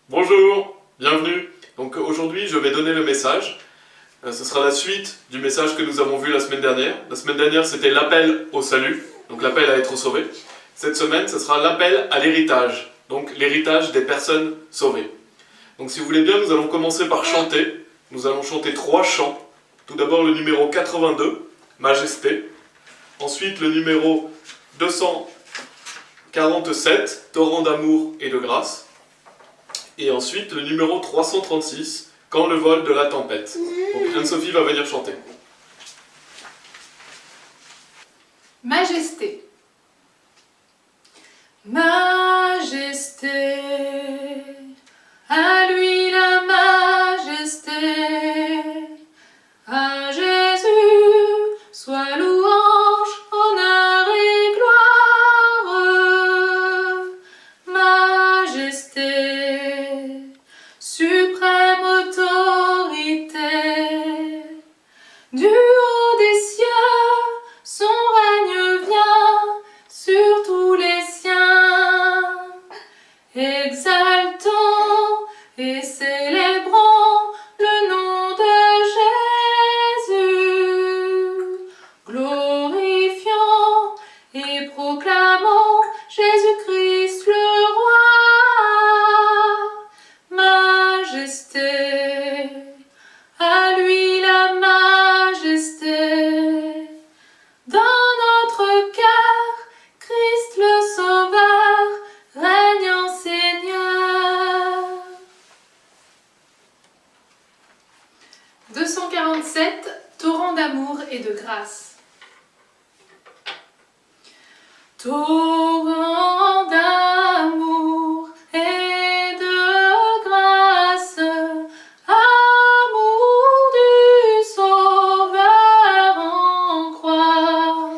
Bonjour, bienvenue. Donc aujourd'hui je vais donner le message. Ce sera la suite du message que nous avons vu la semaine dernière. La semaine dernière c'était l'appel au salut, donc l'appel à être sauvé. Cette semaine ce sera l'appel à l'héritage, donc l'héritage des personnes sauvées. Donc si vous voulez bien, nous allons commencer par chanter. Nous allons chanter 3 chants. Tout d'abord le numéro 82, Majesté. Ensuite le numéro 247, Torrent d'amour et de grâce. Et ensuite le numéro 336, Quand le vol de la tempête. Donc Anne-Sophie va venir chanter. Majesté. Majesté, à lui la majesté, à Jésus soit louange, honneur et gloire. Majesté, suprême autorité, du haut des cieux, son règne vient sur tous les siens. Exaltons et célébrons le nom de Jésus. Glorifions et proclamons Jésus-Christ le roi. Majesté, à lui la majesté. Dans notre cœur, Christ le Sauveur règne en Seigneur. 247, Torrent d'amour et de grâce. Torrent d'amour et de grâce, amour du Sauveur en croix,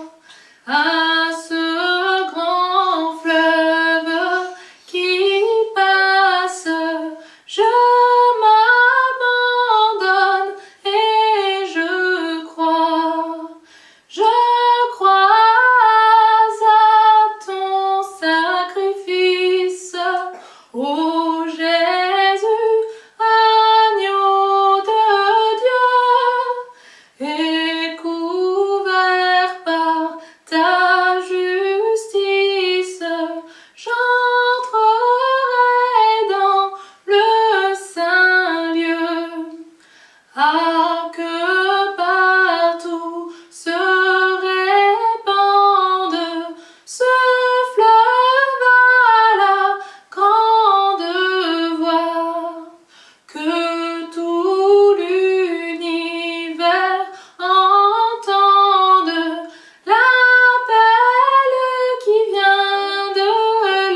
à ce grand fleuve qui passe, je m'abandonne et je crois à ton sacrifice, ô Jésus, agneau de Dieu, et couvert par ta justice, j'entrerai dans le saint lieu. Ah, que partout se répande ce fleuve à la grande voix, que tout l'univers entende l'appel qui vient de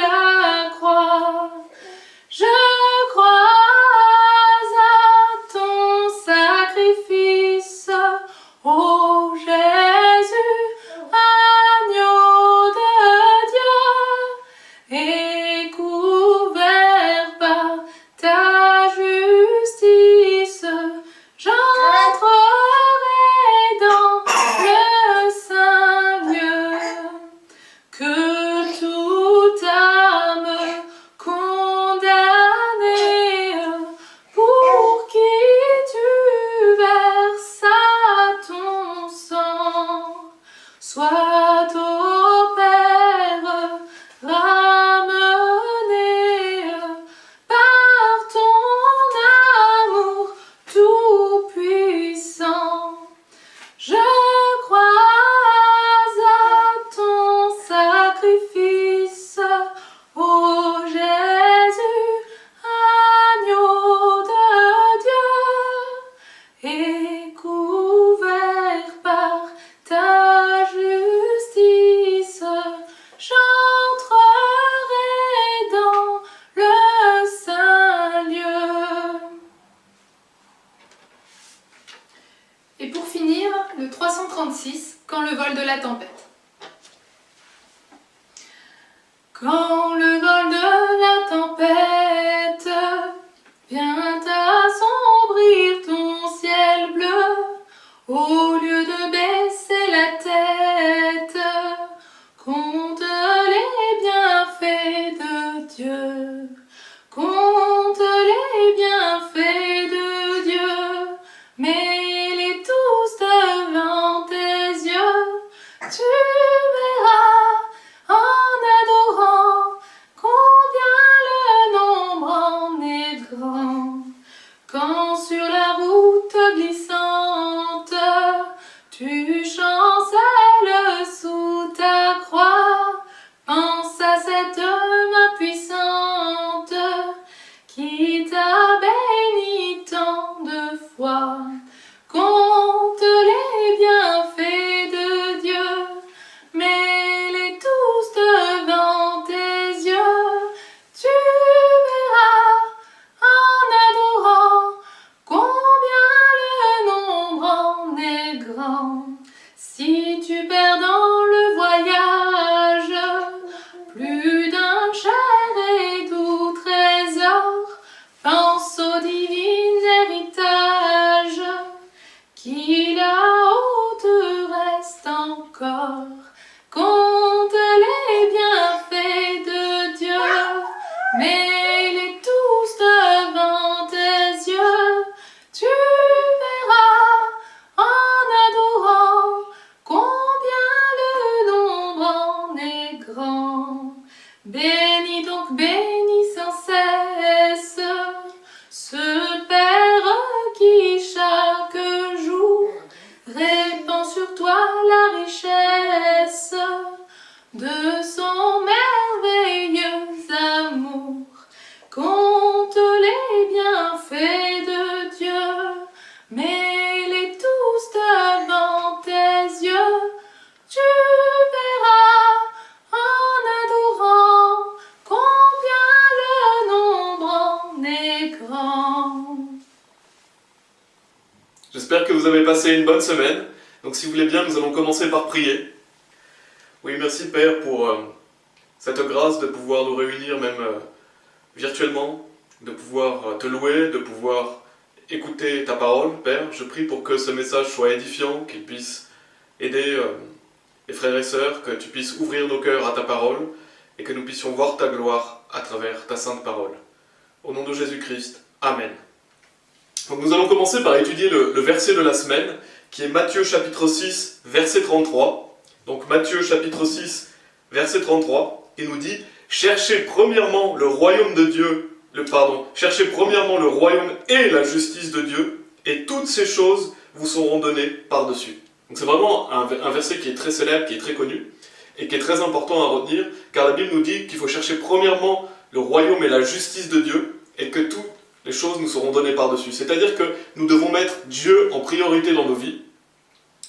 la croix. Je crois à ton sacrifice, ô Jésus, agneau de Dieu, et couvert par ta justice, j'entrerai dans le saint lieu. Que toute âme condamnée, pour qui tu versas ton sang, soit au Père ramenée par ton amour tout-puissant. Je crois à ton sacrifice, ô Jésus, agneau de Dieu, et couvert par ta justice, j'entrerai dans le saint lieu. Et pour finir, le 336, Quand le vol de la tempête. Quand le vol de la tempête vient assombrir ton ciel bleu, au lieu de baisser la tête, compte les bienfaits de Dieu. Compte J'espère que vous avez passé une bonne semaine. Donc si vous voulez bien, nous allons commencer par prier. Oui, merci Père pour cette grâce de pouvoir nous réunir même virtuellement, de pouvoir te louer, de pouvoir écouter ta parole, Père. Je prie pour que ce message soit édifiant, qu'il puisse aider les frères et sœurs, que tu puisses ouvrir nos cœurs à ta parole et que nous puissions voir ta gloire à travers ta sainte parole. Au nom de Jésus-Christ, Amen. Donc nous allons commencer par étudier le verset de la semaine, qui est Matthieu chapitre 6, verset 33. Donc Matthieu chapitre 6, verset 33, il nous dit « Cherchez premièrement le royaume de Dieu, cherchez premièrement le royaume et la justice de Dieu, et toutes ces choses vous seront données par-dessus. » Donc c'est vraiment un verset qui est très célèbre, qui est très connu, et qui est très important à retenir, car la Bible nous dit qu'il faut chercher premièrement le royaume et la justice de Dieu, et que toutes les choses nous seront données par-dessus. C'est-à-dire que nous devons mettre Dieu en priorité dans nos vies.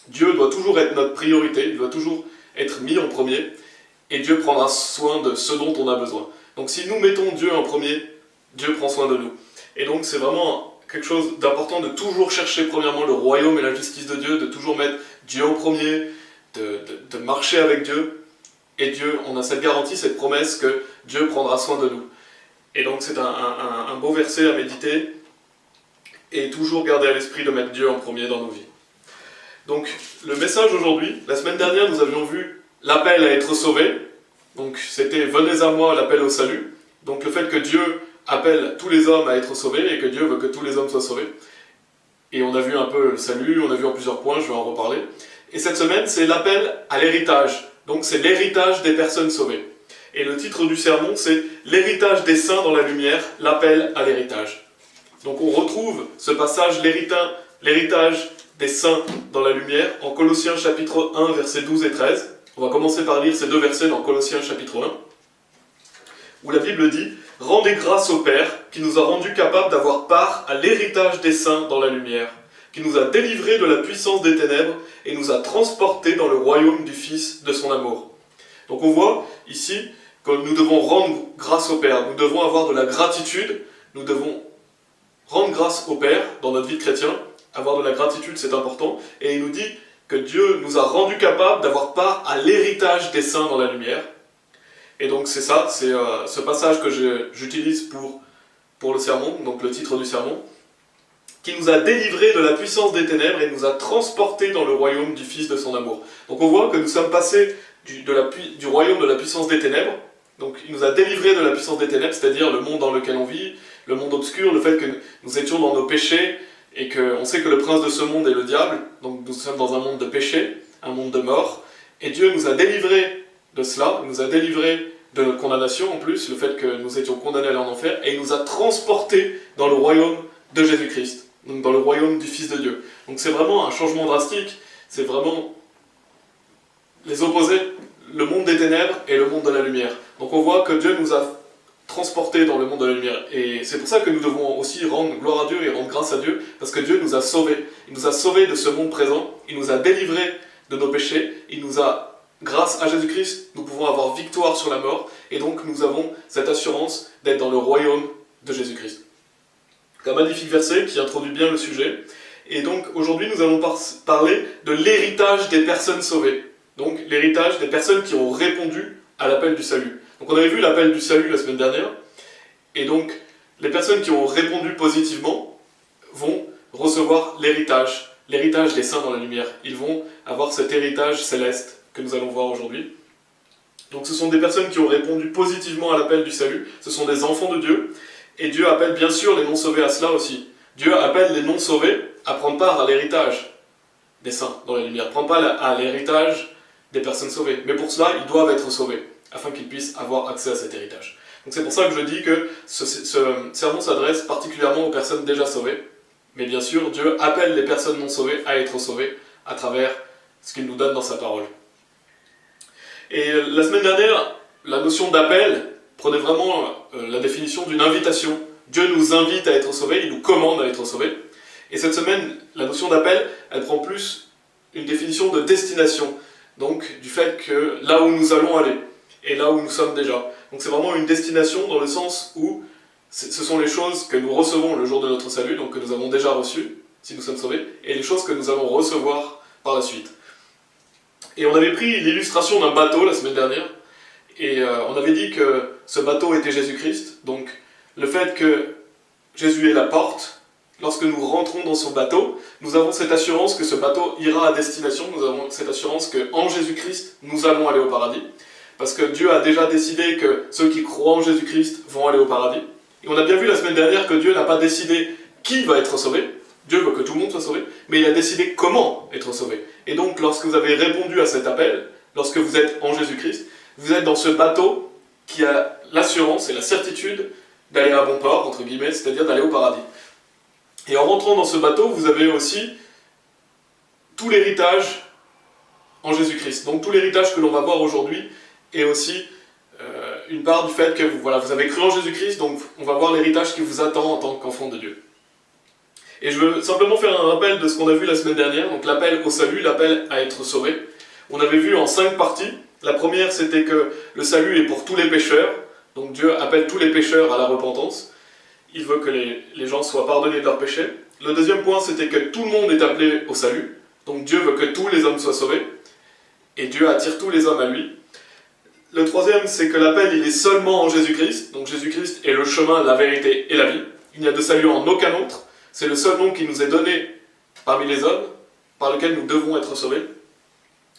Dieu doit toujours être notre priorité, il doit toujours être mis en premier, et Dieu prendra soin de ce dont on a besoin. Donc si nous mettons Dieu en premier, Dieu prend soin de nous. Et donc c'est vraiment quelque chose d'important de toujours chercher premièrement le royaume et la justice de Dieu, de toujours mettre Dieu en premier, de marcher avec Dieu. Et Dieu, on a cette garantie, cette promesse que Dieu prendra soin de nous. Et donc c'est un beau verset à méditer, et toujours garder à l'esprit de mettre Dieu en premier dans nos vies. Donc le message aujourd'hui, la semaine dernière nous avions vu l'appel à être sauvé, donc c'était « Venez à moi, l'appel au salut », donc le fait que Dieu appelle tous les hommes à être sauvés, et que Dieu veut que tous les hommes soient sauvés. Et on a vu un peu le salut, on a vu en plusieurs points, je vais en reparler. Et cette semaine, c'est l'appel à l'héritage, donc c'est l'héritage des personnes sauvées. Et le titre du sermon, c'est « L'héritage des saints dans la lumière, l'appel à l'héritage ». Donc on retrouve ce passage, l'héritage des saints dans la lumière, en Colossiens chapitre 1, versets 12 et 13. On va commencer par lire ces deux versets dans Colossiens chapitre 1, où la Bible dit « Rendez grâce au Père, qui nous a rendus capables d'avoir part à l'héritage des saints dans la lumière, qui nous a délivrés de la puissance des ténèbres et nous a transportés dans le royaume du Fils de son amour. » Donc on voit ici que nous devons rendre grâce au Père, nous devons avoir de la gratitude, nous devons rendre grâce au Père dans notre vie de chrétien, avoir de la gratitude c'est important, et il nous dit que Dieu nous a rendus capables d'avoir part à l'héritage des saints dans la lumière. Et donc c'est ça, c'est ce passage que j'utilise pour le sermon, donc le titre du sermon, qui nous a délivrés de la puissance des ténèbres et nous a transportés dans le royaume du Fils de son amour. Donc on voit que nous sommes passés du royaume de la puissance des ténèbres. Donc il nous a délivrés de la puissance des ténèbres, c'est-à-dire le monde dans lequel on vit, le monde obscur, le fait que nous étions dans nos péchés, et qu'on sait que le prince de ce monde est le diable, donc nous sommes dans un monde de péché, un monde de mort, et Dieu nous a délivrés de cela, il nous a délivrés de notre condamnation en plus, le fait que nous étions condamnés à aller en enfer, et il nous a transportés dans le royaume de Jésus-Christ, donc dans le royaume du Fils de Dieu. Donc c'est vraiment un changement drastique, c'est vraiment les opposés, le monde des ténèbres et le monde de la lumière. Donc on voit que Dieu nous a transportés dans le monde de la lumière. Et c'est pour ça que nous devons aussi rendre gloire à Dieu et rendre grâce à Dieu, parce que Dieu nous a sauvés. Il nous a sauvés de ce monde présent, il nous a délivrés de nos péchés, il nous a, grâce à Jésus-Christ, nous pouvons avoir victoire sur la mort, et donc nous avons cette assurance d'être dans le royaume de Jésus-Christ. Un magnifique verset qui introduit bien le sujet. Et donc aujourd'hui nous allons parler de l'héritage des personnes sauvées. Donc l'héritage des personnes qui ont répondu à l'appel du salut. Donc on avait vu l'appel du salut la semaine dernière, et donc les personnes qui ont répondu positivement vont recevoir l'héritage des saints dans la lumière. Ils vont avoir cet héritage céleste que nous allons voir aujourd'hui. Donc ce sont des personnes qui ont répondu positivement à l'appel du salut, ce sont des enfants de Dieu, et Dieu appelle bien sûr les non-sauvés à cela aussi. Dieu appelle les non-sauvés à prendre part à l'héritage des saints dans la lumière, prendre part à l'héritage des personnes sauvées. Mais pour cela, ils doivent être sauvés, afin qu'ils puissent avoir accès à cet héritage. Donc c'est pour ça que je dis que ce sermon s'adresse particulièrement aux personnes déjà sauvées, mais bien sûr, Dieu appelle les personnes non sauvées à être sauvées à travers ce qu'il nous donne dans sa parole. Et la semaine dernière, la notion d'appel prenait vraiment la définition d'une invitation. Dieu nous invite à être sauvés, il nous commande à être sauvés. Et cette semaine, la notion d'appel, elle prend plus une définition de destination, donc du fait que là où nous allons aller, et là où nous sommes déjà. Donc c'est vraiment une destination dans le sens où ce sont les choses que nous recevons le jour de notre salut, donc que nous avons déjà reçues, si nous sommes sauvés, et les choses que nous allons recevoir par la suite. Et on avait pris l'illustration d'un bateau la semaine dernière, et on avait dit que ce bateau était Jésus-Christ, donc le fait que Jésus est la porte, lorsque nous rentrons dans son bateau, nous avons cette assurance que ce bateau ira à destination, nous avons cette assurance qu'en Jésus-Christ, nous allons aller au paradis, parce que Dieu a déjà décidé que ceux qui croient en Jésus-Christ vont aller au paradis. Et on a bien vu la semaine dernière que Dieu n'a pas décidé qui va être sauvé, Dieu veut que tout le monde soit sauvé, mais il a décidé comment être sauvé. Et donc, lorsque vous avez répondu à cet appel, lorsque vous êtes en Jésus-Christ, vous êtes dans ce bateau qui a l'assurance et la certitude d'aller à bon port, entre guillemets, c'est-à-dire d'aller au paradis. Et en rentrant dans ce bateau, vous avez aussi tout l'héritage en Jésus-Christ. Donc tout l'héritage que l'on va voir aujourd'hui est aussi une part du fait que vous avez cru en Jésus-Christ, donc on va voir l'héritage qui vous attend en tant qu'enfant de Dieu. Et je veux simplement faire un rappel de ce qu'on a vu la semaine dernière, donc l'appel au salut, l'appel à être sauvé. On avait vu en 5 parties. La première, c'était que le salut est pour tous les pécheurs, donc Dieu appelle tous les pécheurs à la repentance. Il veut que les gens soient pardonnés de leurs péchés. Le deuxième point, c'était que tout le monde est appelé au salut, donc Dieu veut que tous les hommes soient sauvés, et Dieu attire tous les hommes à lui. Le troisième, c'est que l'appel, il est seulement en Jésus-Christ, donc Jésus-Christ est le chemin, la vérité et la vie. Il n'y a de salut en aucun autre. C'est le seul nom qui nous est donné parmi les hommes, par lequel nous devons être sauvés.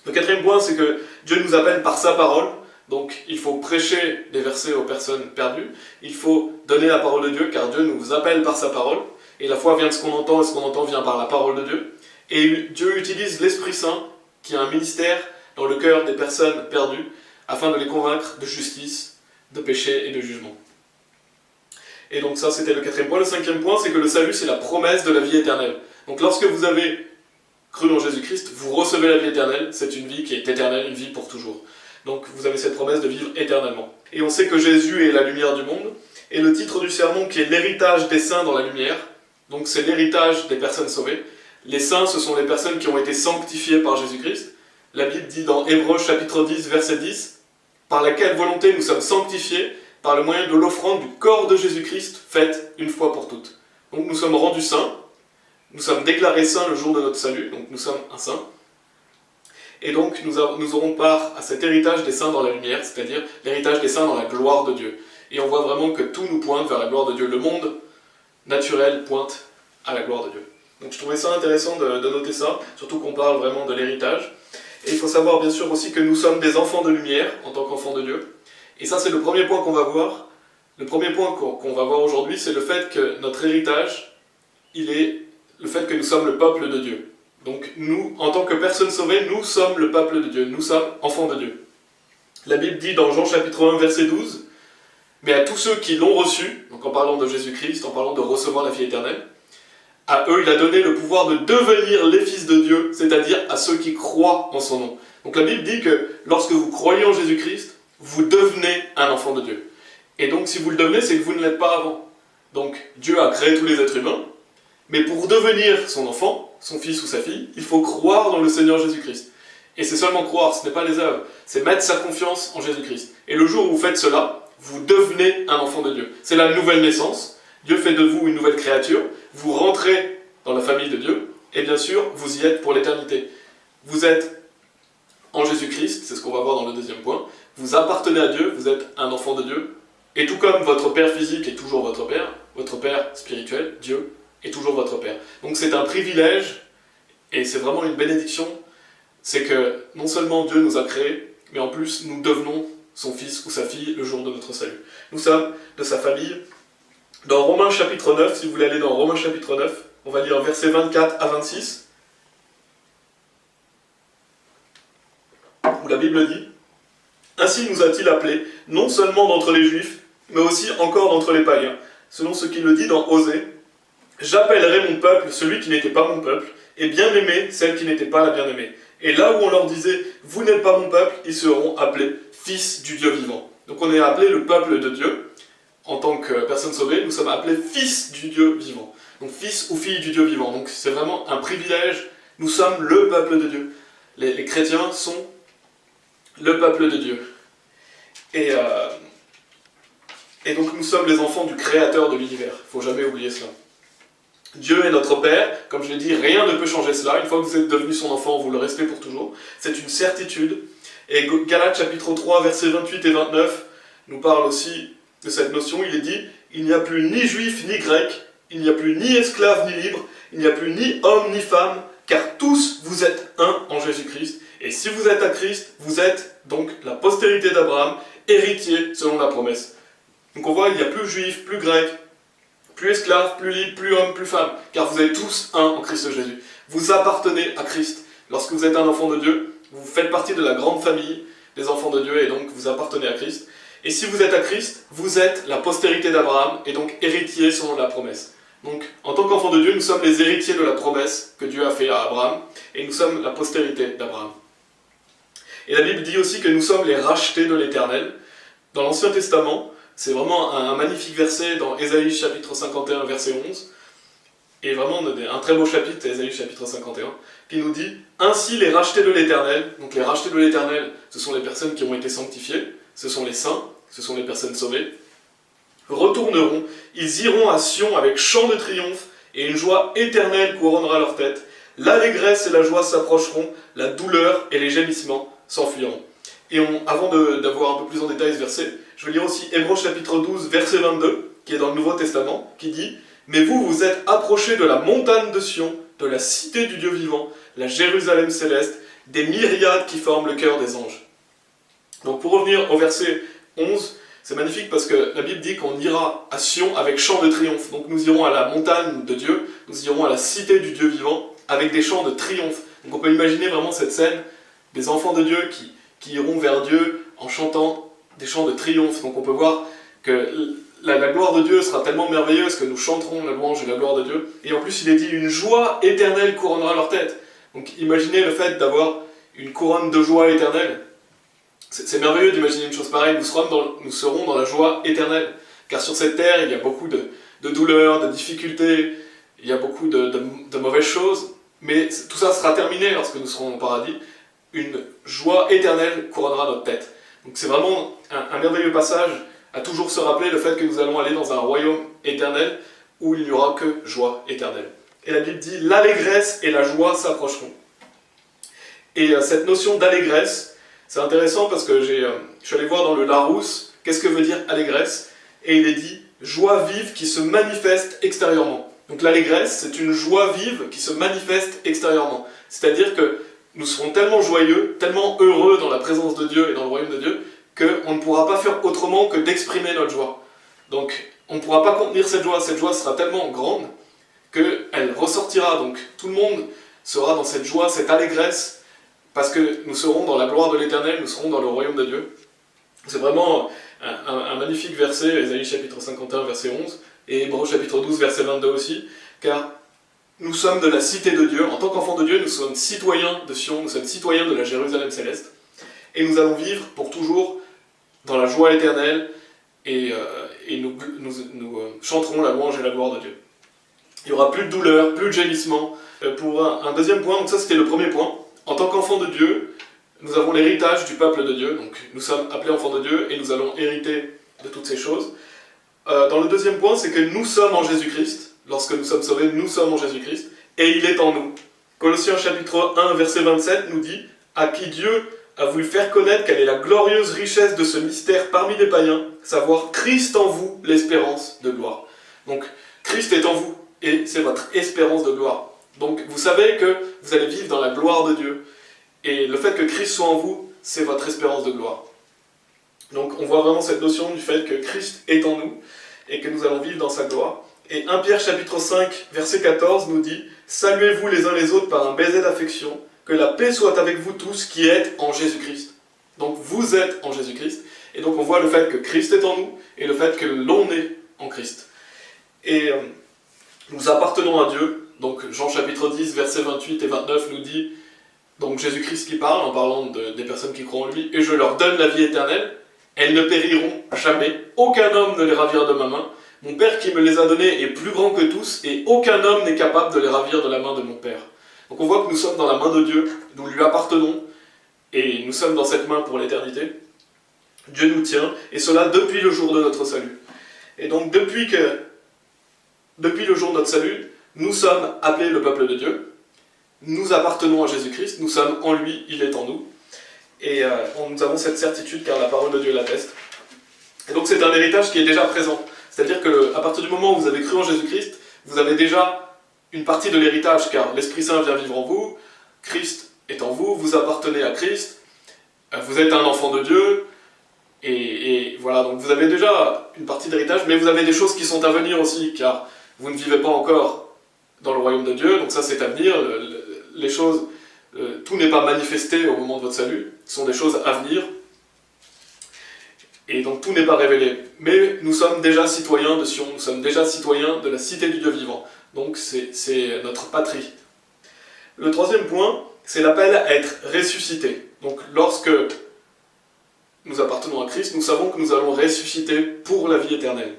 Le quatrième point, c'est que Dieu nous appelle par sa parole, donc il faut prêcher des versets aux personnes perdues, il faut donner la parole de Dieu, car Dieu nous appelle par sa parole, et la foi vient de ce qu'on entend, et ce qu'on entend vient par la parole de Dieu. Et Dieu utilise l'Esprit Saint, qui a un ministère dans le cœur des personnes perdues, afin de les convaincre de justice, de péché et de jugement. Et donc ça, c'était le quatrième point. Le cinquième point, c'est que le salut, c'est la promesse de la vie éternelle. Donc lorsque vous avez cru en Jésus-Christ, vous recevez la vie éternelle. C'est une vie qui est éternelle, une vie pour toujours. Donc vous avez cette promesse de vivre éternellement. Et on sait que Jésus est la lumière du monde. Et le titre du sermon, qui est l'héritage des saints dans la lumière, donc c'est l'héritage des personnes sauvées. Les saints, ce sont les personnes qui ont été sanctifiées par Jésus-Christ. La Bible dit dans Hébreux chapitre 10, verset 10, « Par laquelle volonté nous sommes sanctifiés par le moyen de l'offrande du corps de Jésus-Christ faite une fois pour toutes. » Donc nous sommes rendus saints, nous sommes déclarés saints le jour de notre salut, donc nous sommes un saint. Et donc nous aurons part à cet héritage des saints dans la lumière, c'est-à-dire l'héritage des saints dans la gloire de Dieu. Et on voit vraiment que tout nous pointe vers la gloire de Dieu. Le monde naturel pointe à la gloire de Dieu. Donc je trouvais ça intéressant de noter ça, surtout qu'on parle vraiment de l'héritage. Et il faut savoir bien sûr aussi que nous sommes des enfants de lumière en tant qu'enfants de Dieu. Et ça c'est le premier point qu'on va voir. Le premier point qu'on va voir aujourd'hui, c'est le fait que notre héritage, il est le fait que nous sommes le peuple de Dieu. Donc nous, en tant que personnes sauvées, nous sommes le peuple de Dieu, nous sommes enfants de Dieu. La Bible dit dans Jean chapitre 1, verset 12, « Mais à tous ceux qui l'ont reçu, donc en parlant de Jésus-Christ, en parlant de recevoir la vie éternelle, à eux il a donné le pouvoir de devenir les fils de Dieu, c'est-à-dire à ceux qui croient en son nom. » Donc la Bible dit que lorsque vous croyez en Jésus-Christ, vous devenez un enfant de Dieu. Et donc si vous le devenez, c'est que vous ne l'êtes pas avant. Donc Dieu a créé tous les êtres humains, mais pour devenir son enfant, son fils ou sa fille, il faut croire dans le Seigneur Jésus-Christ. Et c'est seulement croire, ce n'est pas les œuvres, c'est mettre sa confiance en Jésus-Christ. Et le jour où vous faites cela, vous devenez un enfant de Dieu. C'est la nouvelle naissance, Dieu fait de vous une nouvelle créature, vous rentrez dans la famille de Dieu, et bien sûr, vous y êtes pour l'éternité. Vous êtes en Jésus-Christ, c'est ce qu'on va voir dans le deuxième point, vous appartenez à Dieu, vous êtes un enfant de Dieu, et tout comme votre père physique est toujours votre père spirituel, Dieu, est toujours votre père. Donc c'est un privilège, et c'est vraiment une bénédiction, c'est que non seulement Dieu nous a créés, mais en plus nous devenons son fils ou sa fille le jour de notre salut. Nous sommes de sa famille. Dans Romains chapitre 9, si vous voulez aller dans Romains chapitre 9, on va lire versets 24 à 26, où la Bible dit « Ainsi nous a-t-il appelés, non seulement d'entre les Juifs, mais aussi encore d'entre les païens, selon ce qu'il le dit dans Osée, « J'appellerai mon peuple celui qui n'était pas mon peuple, et bien-aimé celle qui n'était pas la bien-aimée. Et là où on leur disait « Vous n'êtes pas mon peuple », ils seront appelés « fils du Dieu vivant ». Donc on est appelé le peuple de Dieu. En tant que personnes sauvées, nous sommes appelés fils du Dieu vivant. Donc fils ou fille du Dieu vivant. Donc c'est vraiment un privilège. Nous sommes le peuple de Dieu. Les chrétiens sont le peuple de Dieu. Et donc nous sommes les enfants du Créateur de l'univers. Il ne faut jamais oublier cela. Dieu est notre Père, comme je l'ai dit, rien ne peut changer cela. Une fois que vous êtes devenu son enfant, vous le restez pour toujours. C'est une certitude. Et Galates chapitre 3, versets 28 et 29 nous parle aussi de cette notion. Il est dit, il n'y a plus ni juif ni grec, il n'y a plus ni esclave ni libre, il n'y a plus ni homme ni femme, car tous vous êtes un en Jésus-Christ. Et si vous êtes à Christ, vous êtes donc la postérité d'Abraham, héritier selon la promesse. Donc on voit, il n'y a plus juif, plus grec, plus esclave, plus libre, plus homme, plus femme, car vous êtes tous un en Christ Jésus. Vous appartenez à Christ. Lorsque vous êtes un enfant de Dieu, vous faites partie de la grande famille des enfants de Dieu, et donc vous appartenez à Christ. Et si vous êtes à Christ, vous êtes la postérité d'Abraham, et donc héritier selon la promesse. Donc, en tant qu'enfants de Dieu, nous sommes les héritiers de la promesse que Dieu a fait à Abraham, et nous sommes la postérité d'Abraham. Et la Bible dit aussi que nous sommes les rachetés de l'Éternel. Dans l'Ancien Testament, c'est vraiment un magnifique verset dans Ésaïe chapitre 51, verset 11, et vraiment un très beau chapitre, Ésaïe chapitre 51, qui nous dit « Ainsi les rachetés de l'Éternel », donc les rachetés de l'Éternel, ce sont les personnes qui ont été sanctifiées, ce sont les saints, ce sont les personnes sauvées, retourneront, ils iront à Sion avec chant de triomphe, et une joie éternelle couronnera leur tête. L'allégresse et la joie s'approcheront, la douleur et les gémissements s'enfuiront. Et avant d'avoir un peu plus en détail ce verset, je vais lire aussi Hébreux chapitre 12, verset 22, qui est dans le Nouveau Testament, qui dit « Mais vous, vous êtes approchés de la montagne de Sion, de la cité du Dieu vivant, la Jérusalem céleste, des myriades qui forment le cœur des anges. » Donc pour revenir au verset 11, c'est magnifique parce que la Bible dit qu'on ira à Sion avec chant de triomphe. Donc nous irons à la montagne de Dieu, nous irons à la cité du Dieu vivant avec des chants de triomphe. Donc on peut imaginer vraiment cette scène des enfants de Dieu qui iront vers Dieu en chantant des chants de triomphe. Donc on peut voir que la gloire de Dieu sera tellement merveilleuse que nous chanterons la louange et la gloire de Dieu. Et en plus il est dit une joie éternelle couronnera leur tête. Donc imaginez le fait d'avoir une couronne de joie éternelle. C'est merveilleux d'imaginer une chose pareille, nous serons dans la joie éternelle. Car sur cette terre, il y a beaucoup de douleurs, de difficultés, il y a beaucoup de mauvaises choses, mais tout ça sera terminé lorsque nous serons au paradis. Une joie éternelle couronnera notre tête. Donc c'est vraiment un merveilleux passage à toujours se rappeler le fait que nous allons aller dans un royaume éternel où il n'y aura que joie éternelle. Et la Bible dit « l'allégresse et la joie s'approcheront ». Et cette notion d'allégresse, c'est intéressant parce que je suis allé voir dans le Larousse qu'est-ce que veut dire allégresse, et il est dit « joie vive qui se manifeste extérieurement ». Donc l'allégresse, c'est une joie vive qui se manifeste extérieurement. C'est-à-dire que nous serons tellement joyeux, tellement heureux dans la présence de Dieu et dans le royaume de Dieu, qu'on ne pourra pas faire autrement que d'exprimer notre joie. Donc on ne pourra pas contenir cette joie sera tellement grande qu'elle ressortira. Donc tout le monde sera dans cette joie, cette allégresse, parce que nous serons dans la gloire de l'Éternel, nous serons dans le royaume de Dieu. C'est vraiment un magnifique verset, Ésaïe chapitre 51, verset 11, et Hébreux chapitre 12, verset 22 aussi, car nous sommes de la cité de Dieu. En tant qu'enfants de Dieu, nous sommes citoyens de Sion, nous sommes citoyens de la Jérusalem céleste, et nous allons vivre pour toujours dans la joie éternelle, et nous chanterons la louange et la gloire de Dieu. Il n'y aura plus de douleur, plus de gémissement. Pour un deuxième point, donc ça c'était le premier point, en tant qu'enfants de Dieu, nous avons l'héritage du peuple de Dieu, donc nous sommes appelés enfants de Dieu et nous allons hériter de toutes ces choses. Dans le deuxième point, c'est que nous sommes en Jésus-Christ. Lorsque nous sommes sauvés, nous sommes en Jésus-Christ et il est en nous. Colossiens chapitre 1, verset 27 nous dit « À qui Dieu a voulu faire connaître quelle est la glorieuse richesse de ce mystère parmi les païens, savoir Christ en vous, l'espérance de gloire. » Donc Christ est en vous et c'est votre espérance de gloire. Donc vous savez que vous allez vivre dans la gloire de Dieu. Et le fait que Christ soit en vous, c'est votre espérance de gloire. Donc on voit vraiment cette notion du fait que Christ est en nous et que nous allons vivre dans sa gloire. Et 1 Pierre chapitre 5, verset 14 nous dit « Saluez-vous les uns les autres par un baiser d'affection, que la paix soit avec vous tous qui êtes en Jésus-Christ. » Donc vous êtes en Jésus-Christ. Et donc on voit le fait que Christ est en nous et le fait que l'on est en Christ. Et nous appartenons à Dieu. Donc Jean chapitre 10, versets 28 et 29 nous dit, donc Jésus-Christ qui parle en parlant des personnes qui croient en lui, « Et je leur donne la vie éternelle, elles ne périront jamais, aucun homme ne les ravira de ma main. Mon Père qui me les a donnés est plus grand que tous, et aucun homme n'est capable de les ravir de la main de mon Père. » Donc on voit que nous sommes dans la main de Dieu, nous lui appartenons, et nous sommes dans cette main pour l'éternité. Dieu nous tient, et cela depuis le jour de notre salut. Et donc depuis le jour de notre salut, Nous sommes appelés le peuple de Dieu, nous appartenons à Jésus-Christ, nous sommes en lui, il est en nous. Et nous avons cette certitude car la parole de Dieu l'atteste. Et donc c'est un héritage qui est déjà présent. C'est-à-dire qu'à partir du moment où vous avez cru en Jésus-Christ, vous avez déjà une partie de l'héritage, car l'Esprit Saint vient vivre en vous, Christ est en vous, vous appartenez à Christ, vous êtes un enfant de Dieu, et voilà, donc vous avez déjà une partie d'héritage, mais vous avez des choses qui sont à venir aussi, car vous ne vivez pas encore dans le royaume de Dieu, donc ça c'est à venir, les choses, tout n'est pas manifesté au moment de votre salut, ce sont des choses à venir, et donc tout n'est pas révélé. Mais nous sommes déjà citoyens de Sion, nous sommes déjà citoyens de la cité du Dieu vivant, donc c'est notre patrie. Le troisième point, c'est l'appel à être ressuscité. Donc lorsque nous appartenons à Christ, nous savons que nous allons ressusciter pour la vie éternelle.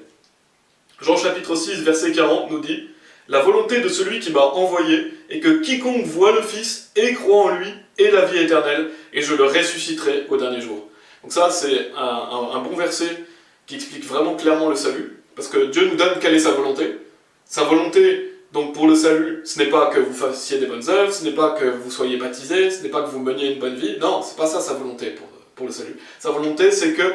Jean chapitre 6, verset 40 nous dit « La volonté de celui qui m'a envoyé est que quiconque voit le Fils et croit en lui ait la vie éternelle, et je le ressusciterai au dernier jour. » Donc ça, c'est un bon verset qui explique vraiment clairement le salut, parce que Dieu nous donne quelle est sa volonté. Sa volonté, donc pour le salut, ce n'est pas que vous fassiez des bonnes œuvres, ce n'est pas que vous soyez baptisés, ce n'est pas que vous meniez une bonne vie. Non, c'est pas ça sa volonté pour le salut. Sa volonté, c'est que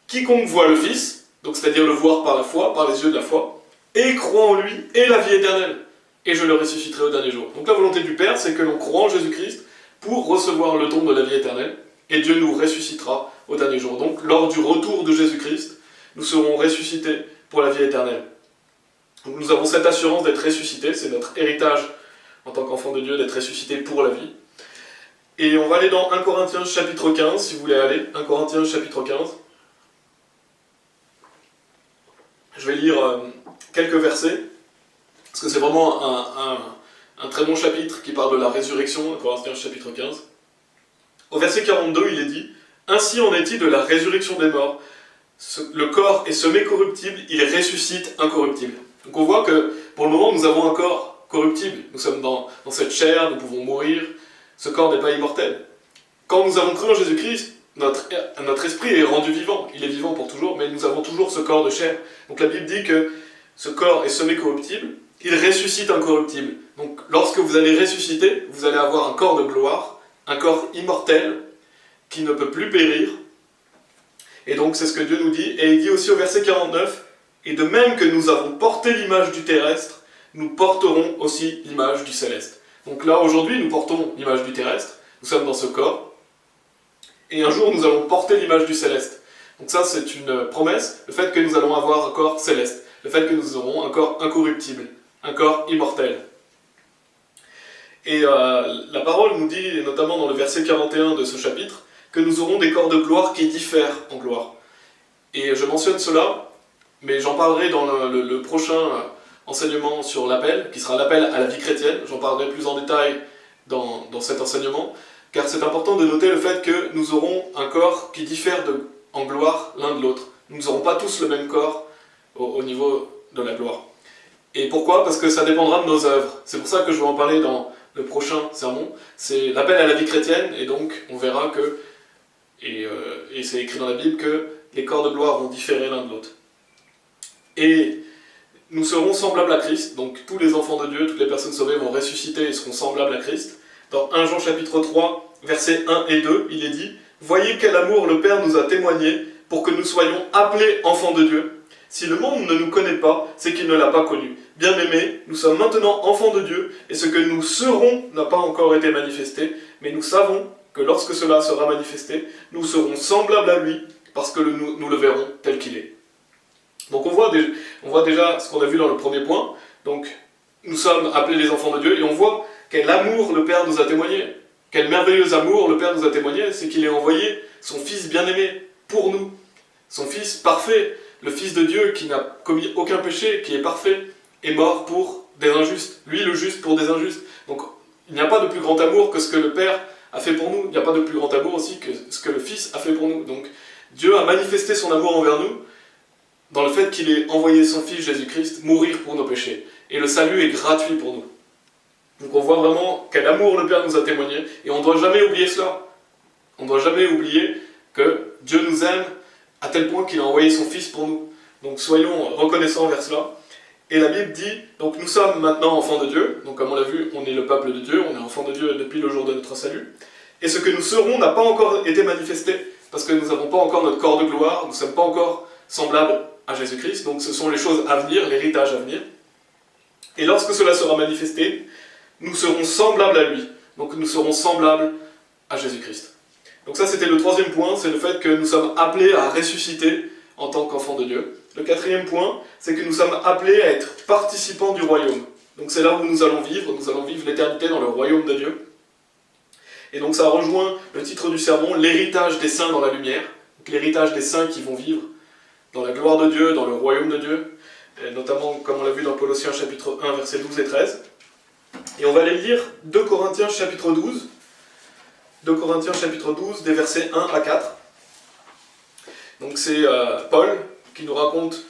quiconque voit le Fils, donc c'est-à-dire le voir par la foi, par les yeux de la foi, et croit en lui, ait la vie éternelle, et je le ressusciterai au dernier jour. Donc la volonté du Père, c'est que l'on croit en Jésus-Christ pour recevoir le don de la vie éternelle, et Dieu nous ressuscitera au dernier jour. Donc lors du retour de Jésus-Christ, nous serons ressuscités pour la vie éternelle. Donc, nous avons cette assurance d'être ressuscités, c'est notre héritage en tant qu'enfant de Dieu, d'être ressuscités pour la vie. Et on va aller dans 1 Corinthiens chapitre 15, si vous voulez aller, 1 Corinthiens chapitre 15. Je vais lire quelques versets, parce que c'est vraiment un très bon chapitre qui parle de la résurrection, 1 Corinthiens chapitre 15. Au verset 42, il est dit « Ainsi en est-il de la résurrection des morts. Le corps est semé corruptible, il ressuscite incorruptible. » Donc on voit que pour le moment nous avons un corps corruptible. Nous sommes dans cette chair, nous pouvons mourir. Ce corps n'est pas immortel. Quand nous avons cru en Jésus-Christ, notre esprit est rendu vivant. Il est vivant pour toujours, mais nous avons toujours ce corps de chair. Donc la Bible dit que ce corps est semé corruptible, il ressuscite incorruptible. Donc lorsque vous allez ressusciter, vous allez avoir un corps de gloire, un corps immortel qui ne peut plus périr. Et donc c'est ce que Dieu nous dit. Et il dit aussi au verset 49, « Et de même que nous avons porté l'image du terrestre, nous porterons aussi l'image du céleste. » Donc là, aujourd'hui, nous portons l'image du terrestre, nous sommes dans ce corps, et un jour, nous allons porter l'image du céleste. Donc ça, c'est une promesse, le fait que nous allons avoir un corps céleste, le fait que nous aurons un corps incorruptible, un corps immortel. Et la parole nous dit, notamment dans le verset 41 de ce chapitre, que nous aurons des corps de gloire qui diffèrent en gloire. Et je mentionne cela, mais j'en parlerai dans le prochain enseignement sur l'appel, qui sera l'appel à la vie chrétienne. J'en parlerai plus en détail dans cet enseignement, car c'est important de noter le fait que nous aurons un corps qui diffère en gloire l'un de l'autre. Nous n'aurons pas tous le même corps au niveau de la gloire. Et pourquoi? Parce que ça dépendra de nos œuvres. C'est pour ça que je vais en parler dans le prochain sermon. C'est l'appel à la vie chrétienne, et donc on verra que, et c'est écrit dans la Bible, que les corps de gloire vont différer l'un de l'autre. Et nous serons semblables à Christ, donc tous les enfants de Dieu, toutes les personnes sauvées vont ressusciter et seront semblables à Christ. Dans 1 Jean chapitre 3, versets 1 et 2, il est dit « Voyez quel amour le Père nous a témoigné pour que nous soyons appelés enfants de Dieu. Si le monde ne nous connaît pas, c'est qu'il ne l'a pas connu. Bien-aimés, nous sommes maintenant enfants de Dieu, et ce que nous serons n'a pas encore été manifesté, mais nous savons que lorsque cela sera manifesté, nous serons semblables à lui, parce que nous le verrons tel qu'il est. » Donc on voit déjà ce qu'on a vu dans le premier point. Donc nous sommes appelés les enfants de Dieu, et on voit quel amour le Père nous a témoigné. Quel merveilleux amour le Père nous a témoigné, c'est qu'il a envoyé son Fils bien-aimé pour nous. Son Fils parfait, le Fils de Dieu qui n'a commis aucun péché, qui est parfait, est mort pour des injustes. Lui, le juste, pour des injustes. Donc il n'y a pas de plus grand amour que ce que le Père a fait pour nous. Il n'y a pas de plus grand amour aussi que ce que le Fils a fait pour nous. Donc Dieu a manifesté son amour envers nous dans le fait qu'il ait envoyé son Fils Jésus-Christ mourir pour nos péchés. Et le salut est gratuit pour nous. Donc on voit vraiment quel amour le Père nous a témoigné, et on ne doit jamais oublier cela. On ne doit jamais oublier que Dieu nous aime à tel point qu'il a envoyé son Fils pour nous. Donc soyons reconnaissants envers cela. Et la Bible dit, donc nous sommes maintenant enfants de Dieu, donc comme on l'a vu, on est le peuple de Dieu, on est enfants de Dieu depuis le jour de notre salut, et ce que nous serons n'a pas encore été manifesté, parce que nous n'avons pas encore notre corps de gloire, nous ne sommes pas encore semblables à Jésus-Christ, donc ce sont les choses à venir, l'héritage à venir. Et lorsque cela sera manifesté, nous serons semblables à lui, donc nous serons semblables à Jésus-Christ. Donc ça c'était le troisième point, c'est le fait que nous sommes appelés à ressusciter en tant qu'enfants de Dieu. Le quatrième point, c'est que nous sommes appelés à être participants du royaume. Donc c'est là où nous allons vivre l'éternité dans le royaume de Dieu. Et donc ça rejoint le titre du sermon, l'héritage des saints dans la lumière, donc l'héritage des saints qui vont vivre dans la gloire de Dieu, dans le royaume de Dieu, et notamment comme on l'a vu dans Colossiens chapitre 1, versets 12 et 13. Et on va aller lire 2 Corinthiens chapitre 12, 2 Corinthiens chapitre 12, des versets 1 à 4. Donc c'est Paul qui nous raconte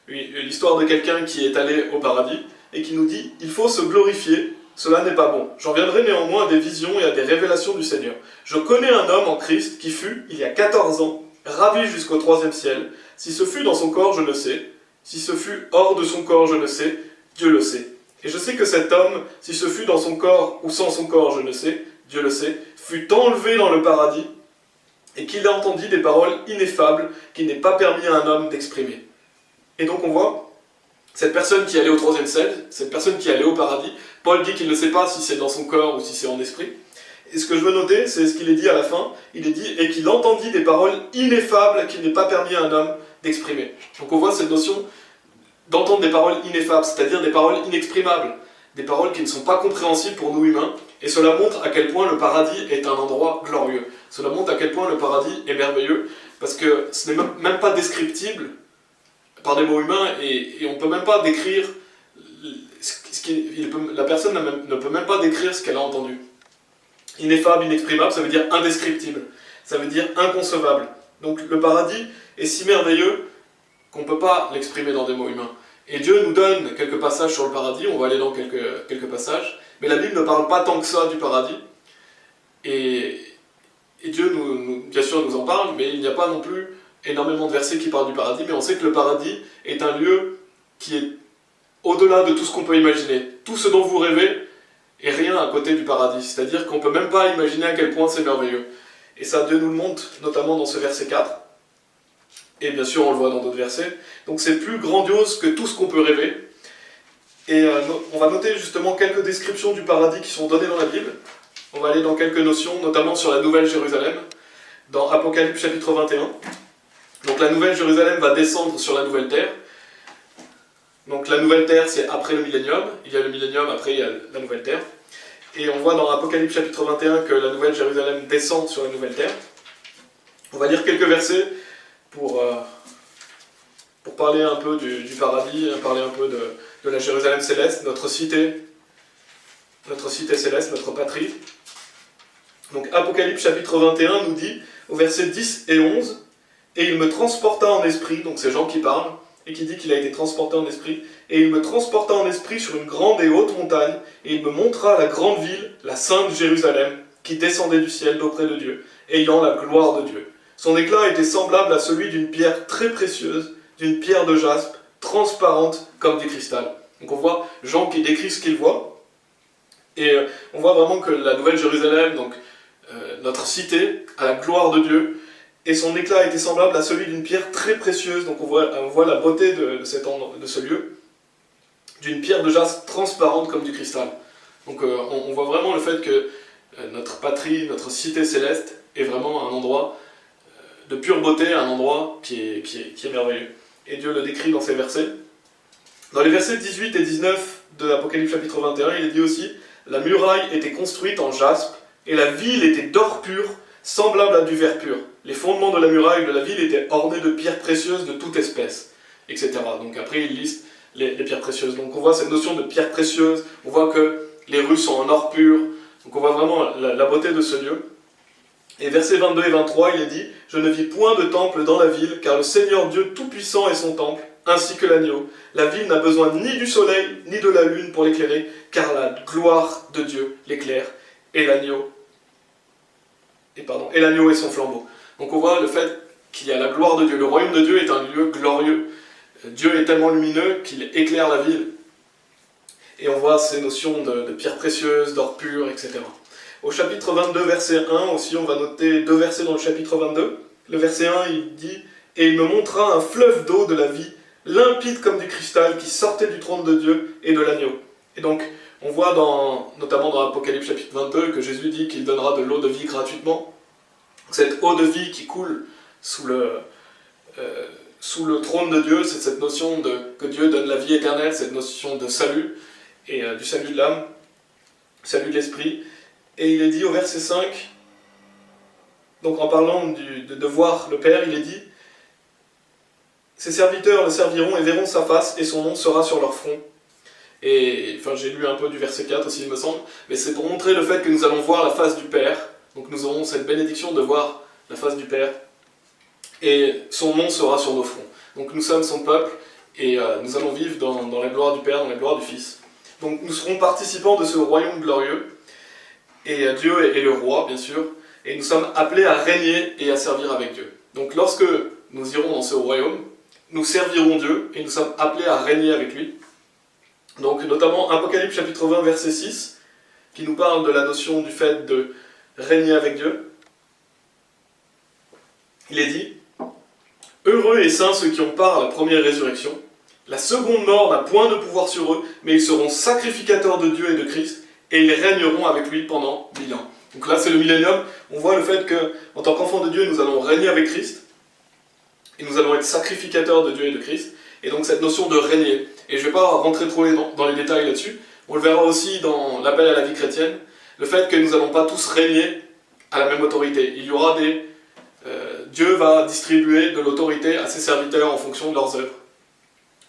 l'histoire de quelqu'un qui est allé au paradis et qui nous dit « Il faut se glorifier, cela n'est pas bon. J'en viendrai néanmoins à des visions et à des révélations du Seigneur. Je connais un homme en Christ qui fut, il y a 14 ans, ravi jusqu'au 3e ciel. Si ce fut dans son corps, je le sais. Si ce fut hors de son corps, je le sais. Dieu le sait. Et je sais que cet homme, si ce fut dans son corps ou sans son corps, je le sais. Dieu le sait. Fut enlevé dans le paradis et qu'il a entendu des paroles ineffables qu'il n'est pas permis à un homme d'exprimer. » Et donc on voit, cette personne qui allait au 3e ciel, cette personne qui allait au paradis, Paul dit qu'il ne sait pas si c'est dans son corps ou si c'est en esprit. Et ce que je veux noter, c'est ce qu'il est dit à la fin, il est dit « et qu'il entendit des paroles ineffables qu'il n'est pas permis à un homme d'exprimer ». Donc on voit cette notion d'entendre des paroles ineffables, c'est-à-dire des paroles inexprimables, des paroles qui ne sont pas compréhensibles pour nous humains, et cela montre à quel point le paradis est un endroit glorieux. Cela montre à quel point le paradis est merveilleux, parce que ce n'est même pas descriptible par des mots humains, et on ne peut même pas décrire, la personne ne peut même pas décrire ce qu'elle a entendu. Ineffable, inexprimable, ça veut dire indescriptible, ça veut dire inconcevable. Donc le paradis est si merveilleux qu'on ne peut pas l'exprimer dans des mots humains. Et Dieu nous donne quelques passages sur le paradis, on va aller dans quelques passages, mais la Bible ne parle pas tant que ça du paradis. Et Dieu, bien sûr, nous en parle, mais il n'y a pas non plus énormément de versets qui parlent du paradis, mais on sait que le paradis est un lieu qui est au-delà de tout ce qu'on peut imaginer. Tout ce dont vous rêvez est rien à côté du paradis, c'est-à-dire qu'on ne peut même pas imaginer à quel point c'est merveilleux. Et ça, Dieu nous le montre, notamment dans ce verset 4, et bien sûr on le voit dans d'autres versets. Donc c'est plus grandiose que tout ce qu'on peut rêver. Et on va noter justement quelques descriptions du paradis qui sont données dans la Bible. On va aller dans quelques notions, notamment sur la Nouvelle Jérusalem, dans Apocalypse chapitre 21. Donc la Nouvelle Jérusalem va descendre sur la Nouvelle Terre. Donc la Nouvelle Terre, c'est après le millénium. Il y a le millénium, après il y a la Nouvelle Terre. Et on voit dans Apocalypse chapitre 21 que la Nouvelle Jérusalem descend sur la Nouvelle Terre. On va lire quelques versets pour parler un peu du paradis, parler un peu de la Jérusalem céleste, notre cité céleste, notre patrie. Donc Apocalypse chapitre 21 nous dit, au verset 10 et 11, « Et il me transporta en esprit », donc c'est Jean qui parle, et qui dit qu'il a été transporté en esprit, « Et il me transporta en esprit sur une grande et haute montagne, et il me montra la grande ville, la sainte Jérusalem, qui descendait du ciel d'auprès de Dieu, ayant la gloire de Dieu. Son éclat était semblable à celui d'une pierre très précieuse, d'une pierre de jaspe, transparente comme du cristal. » Donc on voit Jean qui décrit ce qu'il voit, et on voit vraiment que la Nouvelle Jérusalem, donc notre cité, a la gloire de Dieu, et son éclat était semblable à celui d'une pierre très précieuse, donc on voit la beauté de ce lieu, d'une pierre de jaspe transparente comme du cristal. Donc on voit vraiment le fait que notre patrie, notre cité céleste, est vraiment un endroit de pure beauté, un endroit qui est merveilleux. Et Dieu le décrit dans ces versets. Dans les versets 18 et 19 de l'Apocalypse chapitre 21, il est dit aussi « La muraille était construite en jaspe, et la ville était d'or pur, semblable à du verre pur. Les fondements de la muraille de la ville étaient ornés de pierres précieuses de toute espèce, etc. » Donc après, il liste les pierres précieuses. Donc on voit cette notion de pierres précieuses, on voit que les rues sont en or pur, donc on voit vraiment la beauté de ce lieu. Et versets 22 et 23, il est dit « Je ne vis point de temple dans la ville, car le Seigneur Dieu Tout-Puissant est son temple, ainsi que l'agneau. La ville n'a besoin ni du soleil, ni de la lune pour l'éclairer, car la gloire de Dieu l'éclaire, et l'agneau est son flambeau. » Donc on voit le fait qu'il y a la gloire de Dieu. Le royaume de Dieu est un lieu glorieux. Dieu est tellement lumineux qu'il éclaire la ville. Et on voit ces notions de pierres précieuses, d'or pur, etc. Au chapitre 22, verset 1 aussi, on va noter 2 versets dans le chapitre 22. Le verset 1, il dit « Et il me montra un fleuve d'eau de la vie, limpide comme du cristal, qui sortait du trône de Dieu et de l'agneau. » Et donc, on voit notamment dans Apocalypse chapitre 22 que Jésus dit qu'il donnera de l'eau de vie gratuitement. Cette eau de vie qui coule sous le trône de Dieu, c'est cette notion que Dieu donne la vie éternelle, cette notion de salut, et du salut de l'âme, salut de l'esprit. Et il est dit au verset 5, donc en parlant de voir le Père, il est dit « Ses serviteurs le serviront et verront sa face, et son nom sera sur leur front. » Et enfin, j'ai lu un peu du verset 4 aussi, il me semble, mais c'est pour montrer le fait que nous allons voir la face du Père. Donc nous aurons cette bénédiction de voir la face du Père, et son nom sera sur nos fronts. Donc nous sommes son peuple, et nous allons vivre dans la gloire du Père, dans la gloire du Fils. Donc nous serons participants de ce royaume glorieux, et Dieu est le roi, bien sûr, et nous sommes appelés à régner et à servir avec Dieu. Donc lorsque nous irons dans ce royaume, nous servirons Dieu, et nous sommes appelés à régner avec lui. Donc notamment Apocalypse chapitre 20, verset 6, qui nous parle de la notion du fait de régner avec Dieu. Il est dit « Heureux et saints ceux qui ont part à la première résurrection. La seconde mort n'a point de pouvoir sur eux, mais ils seront sacrificateurs de Dieu et de Christ, et ils régneront avec lui pendant 1000 ans. » Donc là, c'est le millénium. On voit le fait qu'en tant qu'enfants de Dieu, nous allons régner avec Christ, et nous allons être sacrificateurs de Dieu et de Christ. Et donc cette notion de régner. Et je ne vais pas rentrer trop dans les détails là-dessus. On le verra aussi dans l'appel à la vie chrétienne, le fait que nous n'allons pas tous régner à la même autorité. Il y aura Dieu va distribuer de l'autorité à ses serviteurs en fonction de leurs œuvres.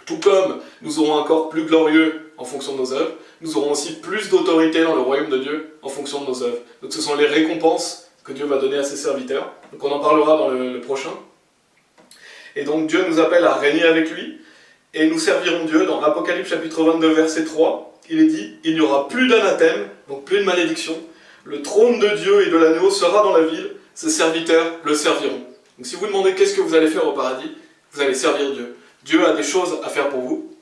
Tout comme nous aurons un corps plus glorieux en fonction de nos œuvres, nous aurons aussi plus d'autorité dans le royaume de Dieu en fonction de nos œuvres. Donc ce sont les récompenses que Dieu va donner à ses serviteurs. Donc on en parlera dans le prochain. Et donc Dieu nous appelle à régner avec lui, et nous servirons Dieu. Dans Apocalypse chapitre 22, verset 3, il est dit « Il n'y aura plus d'anathème, donc plus de malédiction. Le trône de Dieu et de l'agneau sera dans la ville, ses serviteurs le serviront. » Donc si vous demandez qu'est-ce que vous allez faire au paradis, vous allez servir Dieu. Dieu a des choses à faire pour vous,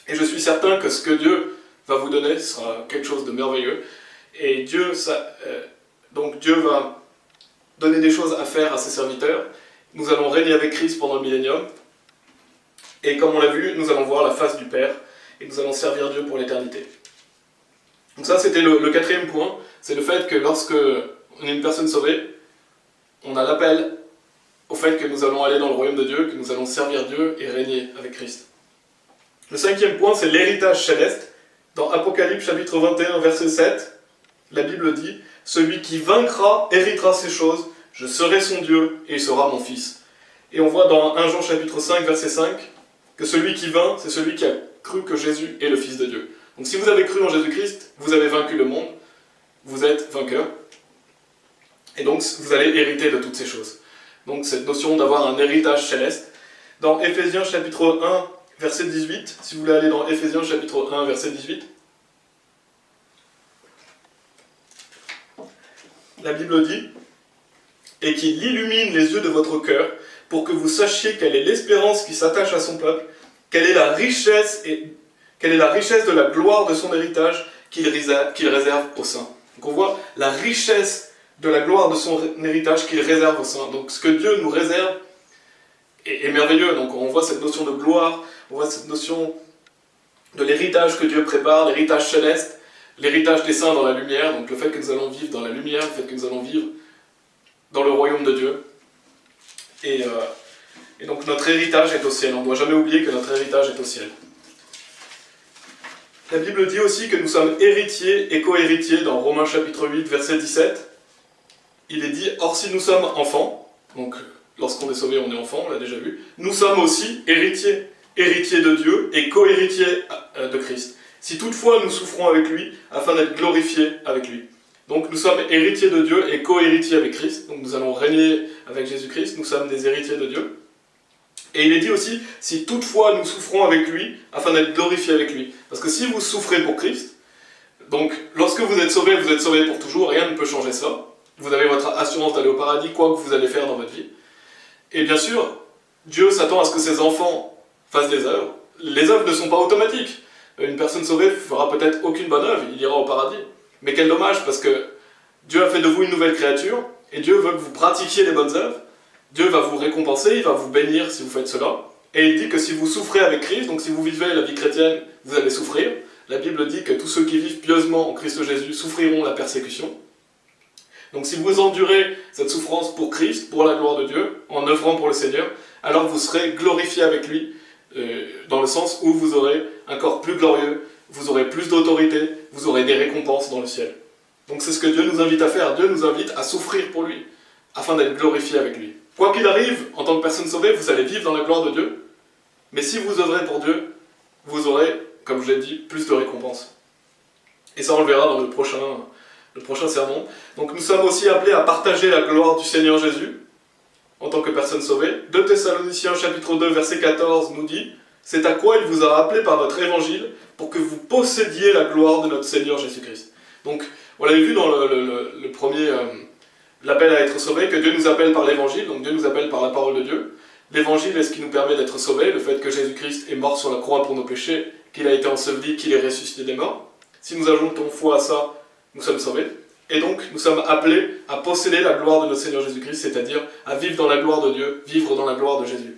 et je suis certain que ce que Dieu va vous donner sera quelque chose de merveilleux. Et Dieu va donner des choses à faire à ses serviteurs. Nous allons régner avec Christ pendant le millénium, et comme on l'a vu, nous allons voir la face du Père, et nous allons servir Dieu pour l'éternité. Donc ça, c'était le quatrième point, c'est le fait que lorsque on est une personne sauvée, on a l'appel au fait que nous allons aller dans le royaume de Dieu, que nous allons servir Dieu et régner avec Christ. Le cinquième point, c'est l'héritage céleste. Dans Apocalypse chapitre 21, verset 7, la Bible dit « Celui qui vaincra héritera ces choses, je serai son Dieu et il sera mon fils. » Et on voit dans 1 Jean chapitre 5, verset 5, que celui qui vainc, c'est celui qui a cru que Jésus est le Fils de Dieu. Donc si vous avez cru en Jésus-Christ, vous avez vaincu le monde, vous êtes vainqueur, et donc vous allez hériter de toutes ces choses. Donc cette notion d'avoir un héritage céleste. Dans Éphésiens chapitre 1, verset 18, si vous voulez aller dans Éphésiens chapitre 1, verset 18, la Bible dit « Et qu'il illumine les yeux de votre cœur, pour que vous sachiez quelle est l'espérance qui s'attache à son peuple, quelle est la richesse de la gloire de son héritage qu'il réserve aux saints. » Donc on voit la richesse de la gloire de son héritage qu'il réserve aux saints. Donc ce que Dieu nous réserve est merveilleux. Donc on voit cette notion de gloire, on voit cette notion de l'héritage que Dieu prépare, l'héritage céleste, l'héritage des saints dans la lumière, donc le fait que nous allons vivre dans la lumière, le fait que nous allons vivre dans le royaume de Dieu. Et donc notre héritage est au ciel. On ne doit jamais oublier que notre héritage est au ciel. La Bible dit aussi que nous sommes héritiers et co-héritiers dans Romains chapitre 8, verset 17. Il est dit « Or si nous sommes enfants », donc lorsqu'on est sauvé on est enfant, on l'a déjà vu, nous sommes aussi héritiers, héritiers de Dieu et co-héritiers de Christ. Si toutefois nous souffrons avec lui, afin d'être glorifiés avec lui. Donc nous sommes héritiers de Dieu et co-héritiers avec Christ, donc nous allons régner avec Jésus-Christ, nous sommes des héritiers de Dieu. Et il est dit aussi, si toutefois nous souffrons avec lui, afin d'être glorifiés avec lui. Parce que si vous souffrez pour Christ, donc lorsque vous êtes sauvés pour toujours, rien ne peut changer ça. Vous avez votre assurance d'aller au paradis, quoi que vous allez faire dans votre vie. Et bien sûr, Dieu s'attend à ce que ses enfants fasse des œuvres. Les œuvres ne sont pas automatiques. Une personne sauvée fera peut-être aucune bonne œuvre, il ira au paradis. Mais quel dommage, parce que Dieu a fait de vous une nouvelle créature, et Dieu veut que vous pratiquiez les bonnes œuvres. Dieu va vous récompenser, il va vous bénir si vous faites cela. Et il dit que si vous souffrez avec Christ, donc si vous vivez la vie chrétienne, vous allez souffrir. La Bible dit que tous ceux qui vivent pieusement en Christ Jésus souffriront la persécution. Donc si vous endurez cette souffrance pour Christ, pour la gloire de Dieu, en œuvrant pour le Seigneur, alors vous serez glorifiés avec lui, dans le sens où vous aurez un corps plus glorieux, vous aurez plus d'autorité, vous aurez des récompenses dans le ciel. Donc c'est ce que Dieu nous invite à faire. Dieu nous invite à souffrir pour lui, afin d'être glorifiés avec lui. Quoi qu'il arrive, en tant que personne sauvée, vous allez vivre dans la gloire de Dieu. Mais si vous œuvrez pour Dieu, vous aurez, comme je l'ai dit, plus de récompenses. Et ça, on le verra dans le prochain sermon. Donc nous sommes aussi appelés à partager la gloire du Seigneur Jésus, en tant que personne sauvée. 2 Thessaloniciens chapitre 2, verset 14 nous dit « C'est à quoi il vous a appelé par notre évangile, pour que vous possédiez la gloire de notre Seigneur Jésus-Christ. » Donc, on l'avait vu dans le premier... l'appel à être sauvé, que Dieu nous appelle par l'évangile, donc Dieu nous appelle par la parole de Dieu. L'évangile est ce qui nous permet d'être sauvés, le fait que Jésus-Christ est mort sur la croix pour nos péchés, qu'il a été enseveli, qu'il est ressuscité des morts. Si nous ajoutons foi à ça, nous sommes sauvés. Et donc, nous sommes appelés à posséder la gloire de notre Seigneur Jésus-Christ, c'est-à-dire à vivre dans la gloire de Dieu, vivre dans la gloire de Jésus.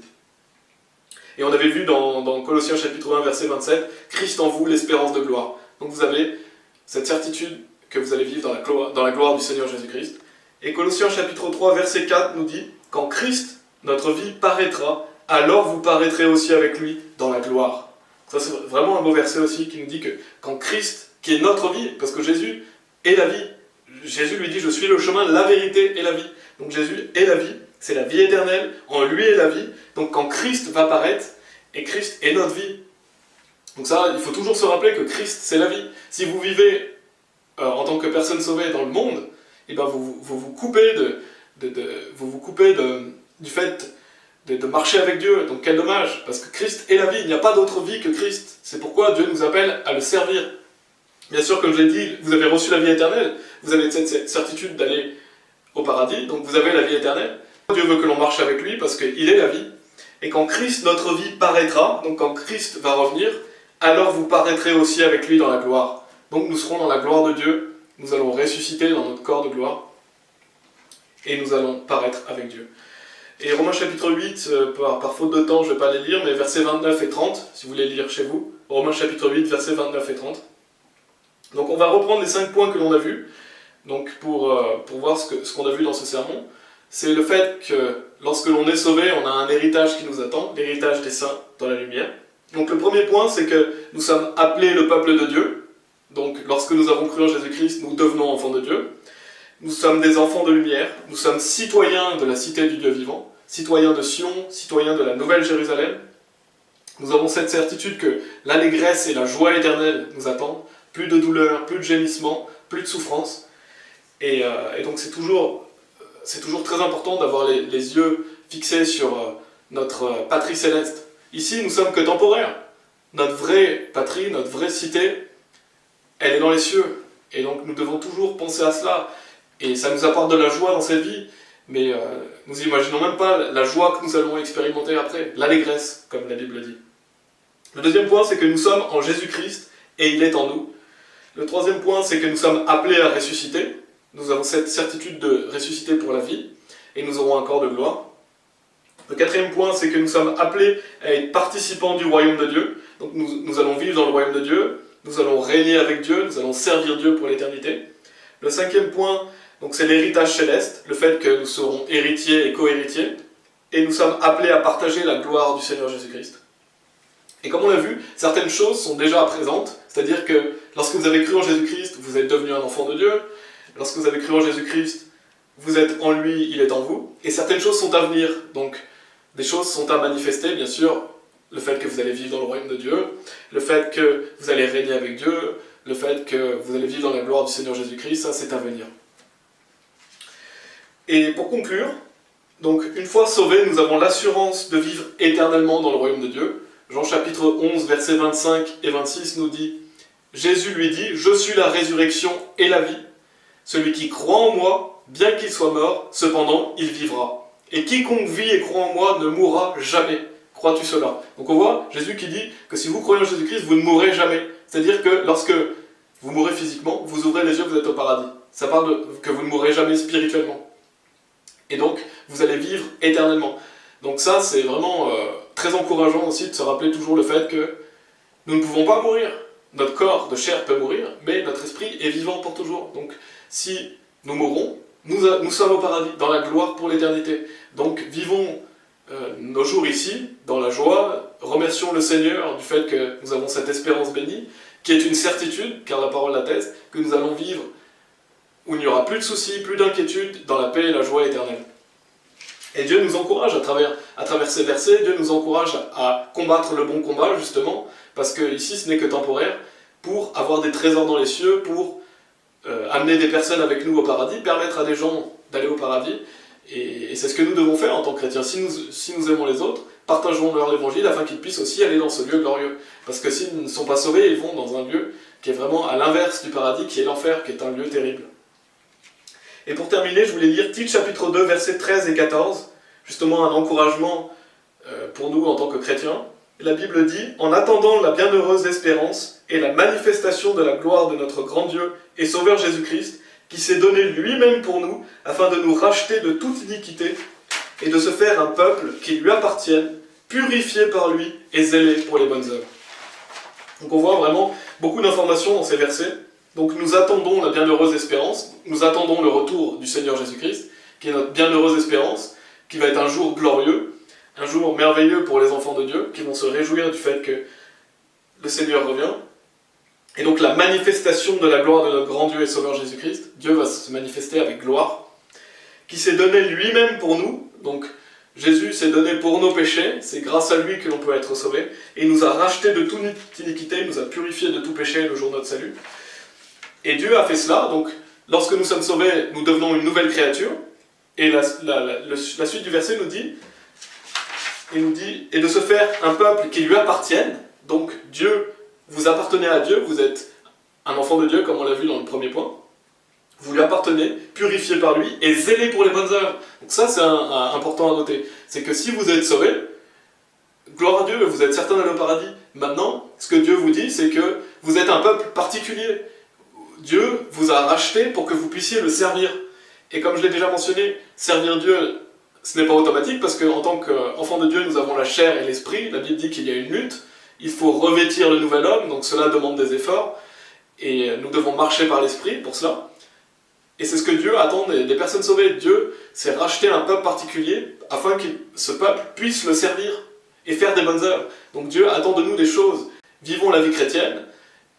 Et on avait vu dans Colossiens chapitre 1, verset 27, « Christ en vous, l'espérance de gloire ». Donc vous avez cette certitude que vous allez vivre dans la gloire du Seigneur Jésus-Christ. Et Colossiens chapitre 3, verset 4 nous dit « Quand Christ, notre vie, paraîtra, alors vous paraîtrez aussi avec lui dans la gloire. » Ça c'est vraiment un beau verset aussi qui nous dit que quand Christ, qui est notre vie, parce que Jésus est la vie, Jésus lui dit « Je suis le chemin, la vérité et la vie ». Donc Jésus est la vie, c'est la vie éternelle, en lui est la vie. Donc quand Christ va paraître, et Christ est notre vie. Donc ça, il faut toujours se rappeler que Christ c'est la vie. Si vous vivez en tant que personne sauvée dans le monde, et ben vous vous coupez du fait de marcher avec Dieu. Donc quel dommage, parce que Christ est la vie, il n'y a pas d'autre vie que Christ. C'est pourquoi Dieu nous appelle à le servir. Bien sûr, comme je l'ai dit, vous avez reçu la vie éternelle, vous avez cette certitude d'aller au paradis, donc vous avez la vie éternelle. Dieu veut que l'on marche avec lui parce qu'il est la vie. Et quand Christ, notre vie, paraîtra, donc quand Christ va revenir, alors vous paraîtrez aussi avec lui dans la gloire. Donc nous serons dans la gloire de Dieu, nous allons ressusciter dans notre corps de gloire, et nous allons paraître avec Dieu. Et Romains chapitre 8, par faute de temps, je ne vais pas les lire, mais versets 29 et 30, si vous voulez lire chez vous. Romains chapitre 8, versets 29 et 30. Donc on va reprendre les 5 points que l'on a vus, donc pour voir ce qu'on a vu dans ce sermon. C'est le fait que lorsque l'on est sauvé, on a un héritage qui nous attend, l'héritage des saints dans la lumière. Donc le premier point, c'est que nous sommes appelés le peuple de Dieu. Donc lorsque nous avons cru en Jésus-Christ, nous devenons enfants de Dieu. Nous sommes des enfants de lumière, nous sommes citoyens de la cité du Dieu vivant, citoyens de Sion, citoyens de la Nouvelle Jérusalem. Nous avons cette certitude que l'allégresse et la joie éternelle nous attendent, plus de douleur, plus de gémissement, plus de souffrance. Et donc c'est toujours très important d'avoir les yeux fixés sur notre patrie céleste. Ici, nous sommes que temporaires. Notre vraie patrie, notre vraie cité, elle est dans les cieux. Et donc nous devons toujours penser à cela. Et ça nous apporte de la joie dans cette vie, mais nous n'imaginons même pas la joie que nous allons expérimenter après, l'allégresse, comme la Bible dit. Le deuxième point, c'est que nous sommes en Jésus-Christ, et il est en nous. Le troisième point, c'est que nous sommes appelés à ressusciter. Nous avons cette certitude de ressusciter pour la vie, et nous aurons un corps de gloire. Le quatrième point, c'est que nous sommes appelés à être participants du royaume de Dieu. Donc nous allons vivre dans le royaume de Dieu, nous allons régner avec Dieu, nous allons servir Dieu pour l'éternité. Le cinquième point, donc c'est l'héritage céleste, le fait que nous serons héritiers et co-héritiers, et nous sommes appelés à partager la gloire du Seigneur Jésus-Christ. Et comme on l'a vu, certaines choses sont déjà présentes, c'est-à-dire que lorsque vous avez cru en Jésus-Christ, vous êtes devenu un enfant de Dieu, lorsque vous avez cru en Jésus-Christ, vous êtes en lui, il est en vous, et certaines choses sont à venir, donc des choses sont à manifester, bien sûr, le fait que vous allez vivre dans le royaume de Dieu, le fait que vous allez régner avec Dieu, le fait que vous allez vivre dans la gloire du Seigneur Jésus-Christ, ça c'est à venir. Et pour conclure, donc une fois sauvés, nous avons l'assurance de vivre éternellement dans le royaume de Dieu. Jean chapitre 11, versets 25 et 26 nous dit « Jésus lui dit, je suis la résurrection et la vie. Celui qui croit en moi, bien qu'il soit mort, cependant il vivra. Et quiconque vit et croit en moi ne mourra jamais. crois-tu cela? Donc on voit Jésus qui dit que si vous croyez en Jésus-Christ, vous ne mourrez jamais. C'est-à-dire que lorsque vous mourrez physiquement, vous ouvrez les yeux, vous êtes au paradis. Ça parle que vous ne mourrez jamais spirituellement. Et donc, vous allez vivre éternellement. Donc ça, c'est vraiment très encourageant aussi de se rappeler toujours le fait que nous ne pouvons pas mourir. Notre corps de chair peut mourir, mais notre esprit est vivant pour toujours. Donc, si nous mourons, nous sommes au paradis, dans la gloire pour l'éternité. Donc, vivons nos jours ici, dans la joie, remercions le Seigneur du fait que nous avons cette espérance bénie, qui est une certitude, car la parole l'atteste, que nous allons vivre où il n'y aura plus de soucis, plus d'inquiétudes, dans la paix et la joie éternelle. Et Dieu nous encourage à travers ces versets, Dieu nous encourage à combattre le bon combat, justement, parce que ici ce n'est que temporaire, pour avoir des trésors dans les cieux, pour amener des personnes avec nous au paradis, permettre à des gens d'aller au paradis, et c'est ce que nous devons faire en tant que chrétiens. Si nous aimons les autres, partageons-leur l'évangile afin qu'ils puissent aussi aller dans ce lieu glorieux. Parce que s'ils ne sont pas sauvés, ils vont dans un lieu qui est vraiment à l'inverse du paradis, qui est l'enfer, qui est un lieu terrible. Et pour terminer, je voulais lire Tite chapitre 2, versets 13 et 14, justement un encouragement pour nous en tant que chrétiens. La Bible dit « En attendant la bienheureuse espérance et la manifestation de la gloire de notre grand Dieu et Sauveur Jésus-Christ, qui s'est donné lui-même pour nous, afin de nous racheter de toute iniquité et de se faire un peuple qui lui appartienne, purifié par lui et zélé pour les bonnes œuvres. » Donc on voit vraiment beaucoup d'informations dans ces versets. Donc nous attendons la bienheureuse espérance, nous attendons le retour du Seigneur Jésus-Christ, qui est notre bienheureuse espérance, qui va être un jour glorieux, un jour merveilleux pour les enfants de Dieu, qui vont se réjouir du fait que le Seigneur revient. Et donc la manifestation de la gloire de notre grand Dieu et Sauveur Jésus-Christ, Dieu va se manifester avec gloire, qui s'est donné lui-même pour nous. Donc Jésus s'est donné pour nos péchés, c'est grâce à lui que l'on peut être sauvé, et il nous a rachetés de toute iniquité, il nous a purifiés de tout péché le jour de notre salut. Et Dieu a fait cela, donc lorsque nous sommes sauvés, nous devenons une nouvelle créature, et la suite du verset nous dit, et de se faire un peuple qui lui appartienne, donc Dieu, vous appartenez à Dieu, vous êtes un enfant de Dieu, comme on l'a vu dans le premier point, vous lui appartenez, purifié par lui, et zélé pour les bonnes œuvres. Donc ça c'est important à noter, c'est que si vous êtes sauvés, gloire à Dieu, vous êtes certain d'aller au paradis. Maintenant, ce que Dieu vous dit, c'est que vous êtes un peuple particulier. Dieu vous a racheté pour que vous puissiez le servir. Et comme je l'ai déjà mentionné, servir Dieu, ce n'est pas automatique, parce qu'en tant qu'enfant de Dieu, nous avons la chair et l'esprit. La Bible dit qu'il y a une lutte. Il faut revêtir le nouvel homme, donc cela demande des efforts. Et nous devons marcher par l'esprit pour cela. Et c'est ce que Dieu attend des personnes sauvées. Dieu s'est racheté un peuple particulier, afin que ce peuple puisse le servir et faire des bonnes œuvres. Donc Dieu attend de nous des choses. Vivons la vie chrétienne,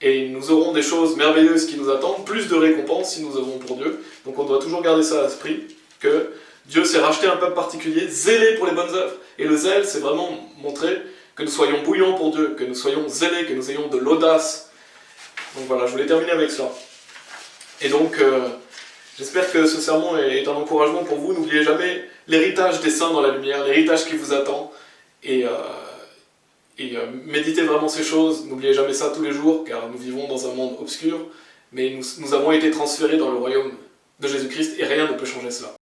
et nous aurons des choses merveilleuses qui nous attendent, plus de récompenses si nous œuvrons pour Dieu. Donc on doit toujours garder ça à l'esprit, que Dieu s'est racheté un peuple particulier, zélé pour les bonnes œuvres. Et le zèle, c'est vraiment montrer que nous soyons bouillants pour Dieu, que nous soyons zélés, que nous ayons de l'audace. Donc voilà, je voulais terminer avec cela. Et donc, j'espère que ce sermon est un encouragement pour vous. N'oubliez jamais l'héritage des saints dans la lumière, l'héritage qui vous attend. Et méditez vraiment ces choses, n'oubliez jamais ça tous les jours, car nous vivons dans un monde obscur, mais nous avons été transférés dans le royaume de Jésus-Christ et rien ne peut changer cela.